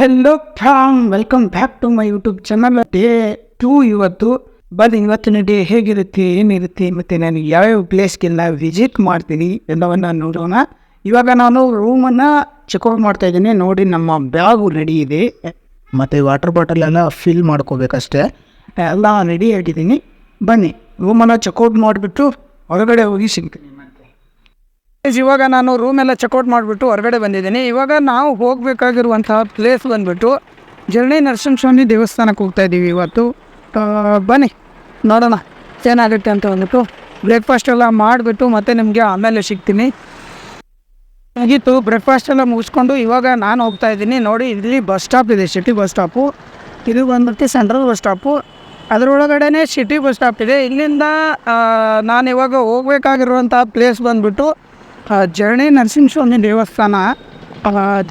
Hello fam, welcome back to my YouTube channel. Day 2 ಇವತ್ತು. ಬನ್ನಿ ಇವತ್ತಿನ ಡೇ ಹೇಗಿರುತ್ತೆ, ಏನಿರುತ್ತೆ, ಮತ್ತು ನಾನು ಯಾವ್ಯಾವ ಪ್ಲೇಸ್ಗೆಲ್ಲ ವಿಸಿಟ್ ಮಾಡ್ತೀನಿ ಎಲ್ಲವನ್ನು ನೋಡೋಣ. ಇವಾಗ ನಾನು ರೂಮನ್ನು ಚೆಕ್ಔಟ್ ಮಾಡ್ತಾಯಿದ್ದೀನಿ. ನೋಡಿ, ನಮ್ಮ ಬ್ಯಾಗು ರೆಡಿ ಇದೆ ಮತ್ತು ವಾಟರ್ ಬಾಟಲ್ ಎಲ್ಲ ಫಿಲ್ ಮಾಡ್ಕೋಬೇಕಷ್ಟೇ. ಎಲ್ಲ ರೆಡಿ ಆಗಿದ್ದೀನಿ. ಬನ್ನಿ ರೂಮನ್ನು ಚೆಕ್ಔಟ್ ಮಾಡಿಬಿಟ್ಟು ಹೊರಗಡೆ ಹೋಗಿ ಸಿಗ್ತೀನಿ. ಇವಾಗ ನಾನು ರೂಮೆಲ್ಲ ಚೆಕ್ಔಟ್ ಮಾಡಿಬಿಟ್ಟು ಹೊರಗಡೆ ಬಂದಿದ್ದೀನಿ. ಇವಾಗ ನಾವು ಹೋಗಬೇಕಾಗಿರುವಂತಹ ಪ್ಲೇಸ್ ಬಂದುಬಿಟ್ಟು ಜರ್ನಿ ನರಸಿಂಹಸ್ವಾಮಿ ದೇವಸ್ಥಾನಕ್ಕೆ ಹೋಗ್ತಾಯಿದ್ದೀವಿ ಇವತ್ತು. ಬನ್ನಿ ನೋಡೋಣ ಏನಾಗುತ್ತೆ ಅಂತ ಅಂದ್ಬಿಟ್ಟು ಬ್ರೇಕ್ಫಾಸ್ಟ್ ಎಲ್ಲ ಮಾಡಿಬಿಟ್ಟು ಮತ್ತೆ ನಿಮಗೆ ಆಮೇಲೆ ಸಿಗ್ತೀನಿ. ಆಗಿತ್ತು ಬ್ರೇಕ್ಫಾಸ್ಟ್ ಎಲ್ಲ ಮುಗಿಸ್ಕೊಂಡು ಇವಾಗ ನಾನು ಹೋಗ್ತಾಯಿದ್ದೀನಿ. ನೋಡಿ, ಇಲ್ಲಿ ಬಸ್ ಸ್ಟಾಪ್ ಇದೆ, ಸಿಟಿ ಬಸ್ ಸ್ಟಾಪು. ಇದು ಬಂದ್ಬಿಟ್ಟು ಸೆಂಟ್ರಲ್ ಬಸ್ ಸ್ಟಾಪು. ಅದರೊಳಗಡೆ ಸಿಟಿ ಬಸ್ ಸ್ಟಾಪ್ ಇದೆ. ಇಲ್ಲಿಂದ ನಾನು ಇವಾಗ ಹೋಗಬೇಕಾಗಿರುವಂಥ ಪ್ಲೇಸ್ ಬಂದುಬಿಟ್ಟು ಜರ್ನಿ ನರಸಿಂಹಸ್ವಾಮಿ ದೇವಸ್ಥಾನ.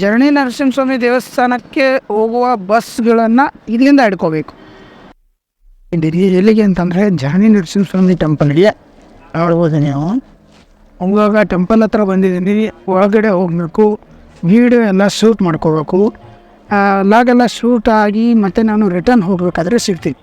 ಜರ್ನಿ ನರಸಿಂಹಸ್ವಾಮಿ ದೇವಸ್ಥಾನಕ್ಕೆ ಹೋಗುವ ಬಸ್ಗಳನ್ನು ಇಲ್ಲಿಂದ ಹಿಡ್ಕೋಬೇಕು. ಎಲ್ಲಿಗೆ ಅಂತಂದರೆ ಜರ್ನಿ ನರಸಿಂಹಸ್ವಾಮಿ ಟೆಂಪಲ್ಗೆ ನೋಡ್ಬೋದು ನೀವು. ಇವಾಗ ಟೆಂಪಲ್ ಹತ್ರ ಬಂದಿದ್ದೀನಿ. ಒಳಗಡೆ ಹೋಗಬೇಕು, ವೀಡಿಯೋ ಎಲ್ಲ ಶೂಟ್ ಮಾಡ್ಕೋಬೇಕು. ಲಾಗೆಲ್ಲ ಶೂಟ್ ಆಗಿ ಮತ್ತು ನಾನು ರಿಟರ್ನ್ ಹೋಗಬೇಕಾದ್ರೆ ಸಿಗ್ತೀನಿ.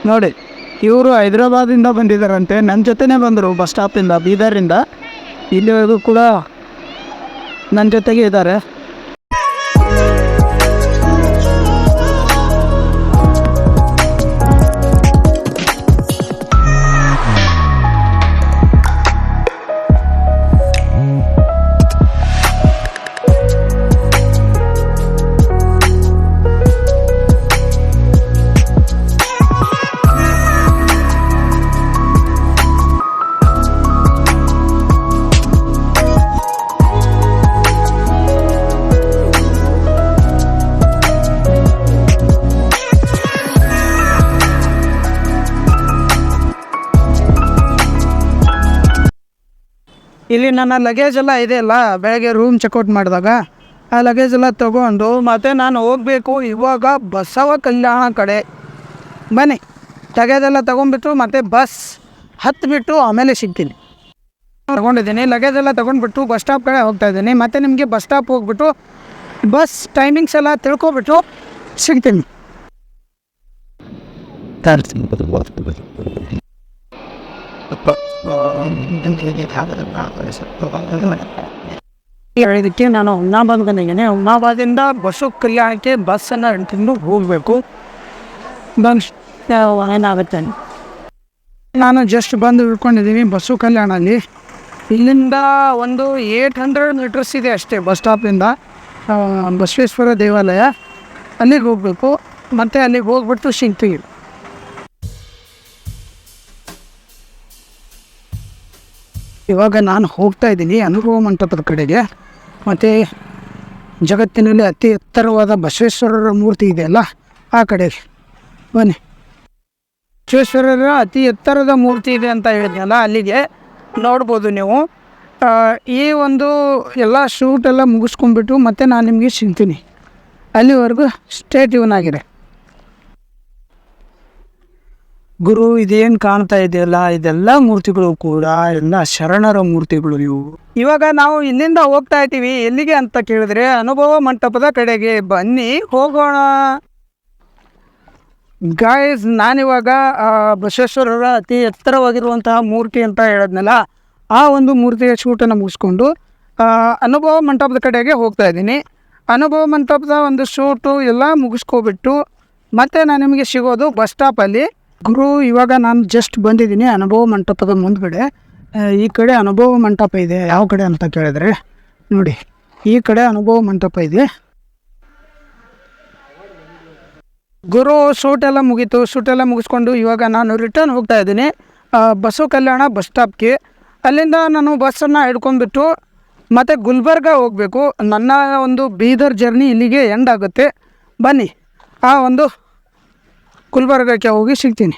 ನೋಡಿ, ಇವರು ಹೈದ್ರಾಬಾದಿಂದ ಬಂದಿದ್ದಾರಂತೆ. ನನ್ನ ಜೊತೆನೇ ಬಂದರು ಬಸ್ ಸ್ಟಾಪಿಂದ, ಬೀದರಿಂದ. ಇಲ್ಲಿವರೆಗೂ ಕೂಡ ನನ್ನ ಜೊತೆಗೆ ಇದ್ದಾರೆ. ಇಲ್ಲಿ ನನ್ನ ಲಗೇಜ್ ಎಲ್ಲ ಇದೆಯಲ್ಲ, ಬೆಳಗ್ಗೆ ರೂಮ್ ಚೆಕ್ಔಟ್ ಮಾಡಿದಾಗ ಆ ಲಗೇಜ್ ಎಲ್ಲ ತೊಗೊಂಡು ಮತ್ತು ನಾನು ಹೋಗಬೇಕು ಇವಾಗ ಬಸವ ಕಲ್ಯಾಣ ಕಡೆ. ಬನ್ನಿ ಲಗೇಜೆಲ್ಲ ತೊಗೊಂಡ್ಬಿಟ್ಟು ಮತ್ತು ಬಸ್ ಹತ್ತಿಬಿಟ್ಟು ಆಮೇಲೆ ಸಿಗ್ತೀನಿ. ತೊಗೊಂಡಿದ್ದೀನಿ ಲಗೇಜ್ ಎಲ್ಲ ತೊಗೊಂಡ್ಬಿಟ್ಟು ಬಸ್ ಸ್ಟಾಪ್ ಕಡೆ ಹೋಗ್ತಾಯಿದ್ದೀನಿ. ಮತ್ತು ನಿಮಗೆ ಬಸ್ ಸ್ಟಾಪ್ ಹೋಗ್ಬಿಟ್ಟು ಬಸ್ ಟೈಮಿಂಗ್ಸ್ ಎಲ್ಲ ತಿಳ್ಕೊಬಿಟ್ಟು ಸಿಗ್ತೀನಿ. ಇದಕ್ಕೆ ನಾನು ಹುಮ್ನಾಬಾದ್ ಬಂದಿದ್ದೇನೆ. ಹುಮ್ನಾಬಾದಿಂದ ಬಸವ ಕಲ್ಯಾಣಕ್ಕೆ ಬಸ್ಸನ್ನು ಹಿಡ್ಕೊಂಡು ಹೋಗಬೇಕು. ಏನಾಗುತ್ತೆ, ನಾನು ಜಸ್ಟ್ ಬಂದು ಇಳ್ಕೊಂಡಿದ್ದೀನಿ ಬಸವ ಕಲ್ಯಾಣಲ್ಲಿ. ಇಲ್ಲಿಂದ ಒಂದು 800 ಮೀಟರ್ಸ್ ಇದೆ ಅಷ್ಟೇ ಬಸ್ ಸ್ಟಾಪಿಂದ ಬಸವೇಶ್ವರ ದೇವಾಲಯ. ಅಲ್ಲಿಗೆ ಹೋಗಬೇಕು. ಮತ್ತು ಅಲ್ಲಿಗೆ ಹೋಗ್ಬಿಟ್ಟು ಸಿಗ್ತೀವಿ. ಇವಾಗ ನಾನು ಹೋಗ್ತಾ ಇದ್ದೀನಿ ಅನುಭವ ಮಂಟಪದ ಕಡೆಗೆ. ಮತ್ತು ಜಗತ್ತಿನಲ್ಲಿ ಅತಿ ಎತ್ತರವಾದ ಬಸವೇಶ್ವರರ ಮೂರ್ತಿ ಇದೆಯಲ್ಲ, ಆ ಕಡೆಗೆ ಬನ್ನಿ. ಬಸವೇಶ್ವರರ ಅತಿ ಎತ್ತರದ ಮೂರ್ತಿ ಇದೆ ಅಂತ ಹೇಳಿದ್ನಲ್ಲ, ಅಲ್ಲಿಗೆ ನೋಡ್ಬೋದು ನೀವು. ಈ ಒಂದು ಎಲ್ಲ ಶೂಟೆಲ್ಲ ಮುಗಿಸ್ಕೊಂಡ್ಬಿಟ್ಟು ಮತ್ತು ನಾನು ನಿಮಗೆ ಸಿಗ್ತೀನಿ. ಅಲ್ಲಿವರೆಗೂ ಸ್ಟೇ ಟ್ಯೂನ್ ಆಗಿದೆ. ಗುರು, ಇದೇನು ಕಾಣ್ತಾ ಇದೆಯಲ್ಲ, ಇದೆಲ್ಲ ಮೂರ್ತಿಗಳು ಕೂಡ ಎಲ್ಲ ಶರಣರ ಮೂರ್ತಿಗಳು ಇವು. ಇವಾಗ ನಾವು ಇಲ್ಲಿಂದ ಹೋಗ್ತಾ ಇದ್ದೀವಿ. ಎಲ್ಲಿಗೆ ಅಂತ ಕೇಳಿದ್ರೆ ಅನುಭವ ಮಂಟಪದ ಕಡೆಗೆ. ಬನ್ನಿ ಹೋಗೋಣ ಗಾಯ್ಸ್. ನಾನಿವಾಗ ಬಸವೇಶ್ವರರ ಅತಿ ಎತ್ತರವಾಗಿರುವಂತಹ ಮೂರ್ತಿ ಅಂತ ಹೇಳಿದ್ನಲ್ಲ, ಆ ಒಂದು ಮೂರ್ತಿಯ ಶೂಟನ್ನು ಮುಗಿಸ್ಕೊಂಡು ಅನುಭವ ಮಂಟಪದ ಕಡೆಗೆ ಹೋಗ್ತಾ ಇದ್ದೀನಿ. ಅನುಭವ ಮಂಟಪದ ಒಂದು ಶೂಟು ಎಲ್ಲ ಮುಗಿಸ್ಕೊಬಿಟ್ಟು ಮತ್ತು ನಾನು ನಿಮಗೆ ಸಿಗೋದು ಬಸ್ ಸ್ಟಾಪಲ್ಲಿ. ಗುರು, ಇವಾಗ ನಾನು ಜಸ್ಟ್ ಬಂದಿದ್ದೀನಿ ಅನುಭವ ಮಂಟಪದ ಮುಂದ್ಗಡೆ. ಈ ಕಡೆ ಅನುಭವ ಮಂಟಪ ಇದೆ. ಯಾವ ಕಡೆ ಅಂತ ಕೇಳಿದ್ರೆ ನೋಡಿ, ಈ ಕಡೆ ಅನುಭವ ಮಂಟಪ ಇದೆ. ಗುರು ಶೂಟೆಲ್ಲ ಮುಗೀತು. ಶೂಟೆಲ್ಲ ಮುಗಿಸ್ಕೊಂಡು ಇವಾಗ ನಾನು ರಿಟರ್ನ್ ಹೋಗ್ತಾ ಇದ್ದೀನಿ ಬಸವ ಕಲ್ಯಾಣ ಬಸ್ ಸ್ಟಾಪ್ಗೆ. ಅಲ್ಲಿಂದ ನಾನು ಬಸ್ಸನ್ನು ಹಿಡ್ಕೊಂಡ್ಬಿಟ್ಟು ಮತ್ತು ಗುಲ್ಬರ್ಗ ಹೋಗಬೇಕು. ನನ್ನ ಒಂದು ಬೀದರ್ ಜರ್ನಿ ಇಲ್ಲಿಗೆ ಎಂಡ್ ಆಗುತ್ತೆ. ಬನ್ನಿ ಆ ಒಂದು ಗುಲ್ಬರ್ಗಕ್ಕೆ ಹೋಗಿ ಸಿಗ್ತೀನಿ.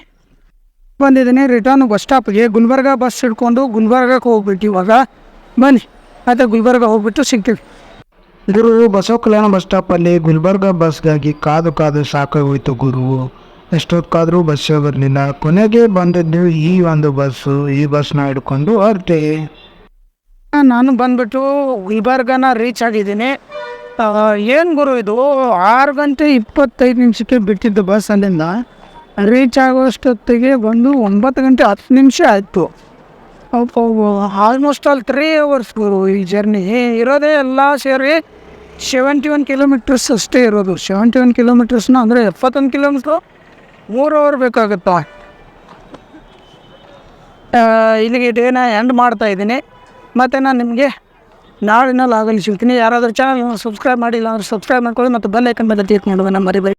ಬಂದಿದ್ದೀನಿ ರಿಟರ್ನ್ ಬಸ್ ಸ್ಟಾಪ್ಗೆ. ಗುಲ್ಬರ್ಗ ಬಸ್ ಹಿಡ್ಕೊಂಡು ಗುಲ್ಬರ್ಗಕ್ಕೆ ಹೋಗ್ಬಿಟ್ಟು ಇವಾಗ ಬನ್ನಿ ಮತ್ತು ಗುಲ್ಬರ್ಗ ಹೋಗ್ಬಿಟ್ಟು ಸಿಗ್ತೀವಿ. ಗುರು ಬಸವ ಕಲ್ಯಾಣ ಬಸ್ ಸ್ಟಾಪಲ್ಲಿ ಗುಲ್ಬರ್ಗ ಬಸ್ಗಾಗಿ ಕಾದು ಸಾಕಾಗೋಯ್ತು ಗುರು. ಎಷ್ಟೊತ್ತಾದರೂ ಬಸ್ಸೇ ಬರಲಿಲ್ಲ. ಕೊನೆಗೆ ಬಂದಿದ್ದು ಈ ಒಂದು ಬಸ್ಸು. ಈ ಬಸ್ನ ಹಿಡ್ಕೊಂಡು ಹೊರಟೆ. ನಾನು ಬಂದ್ಬಿಟ್ಟು ಗುಲ್ಬರ್ಗನ ರೀಚ್ ಆಗಿದ್ದೀನಿ. ಏನು ಗುರು ಇದು 6:25 ಬಿಟ್ಟಿದ್ದು ಬಸ್. ಅಲ್ಲಿಂದ ರೀಚ್ ಆಗೋಷ್ಟೊತ್ತಿಗೆ ಬಂದು 9:10 ಆಯಿತು. ಆಲ್ಮೋಸ್ಟ್ ಆಲ್ 3 hours ಗುರು ಈ ಜರ್ನಿ ಇರೋದೇ. ಎಲ್ಲ ಸೇರಿ 71 ಕಿಲೋಮೀಟರ್ಸ್ ಅಷ್ಟೇ ಇರೋದು. 71 ಕಿಲೋಮೀಟರ್ಸ್ನ ಅಂದರೆ 71 ಕಿಲೋಮೀಟ್ರು 3 hour ಬೇಕಾಗುತ್ತಾ. ಇಲ್ಲಿಗೆ ಡೇನ ಎಂಡ್ ಮಾಡ್ತಾಯಿದ್ದೀನಿ. ಮತ್ತು ನಾನು ನಿಮಗೆ ನಾಳಿನಲ್ಲಿ ಆಗಲಿ ಸಿಗ್ತೀನಿ. ಯಾರಾದರೂ ಚಾನಲ್ ಸಬ್ಸ್ಕ್ರೈಬ್ ಮಾಡಿಲ್ಲ ಅಂದರೆ ಸಬ್ಸ್ಕ್ರೈಬ್ ಮಾಡ್ಕೊಳ್ಳಿ ಮತ್ತು ಬೆಲ್ ಐಕನ್ ಮೇಲೆ ಕ್ಲಿಕ್ ಮಾಡೋದನ್ನು ಮರಿಬೇಡಿ.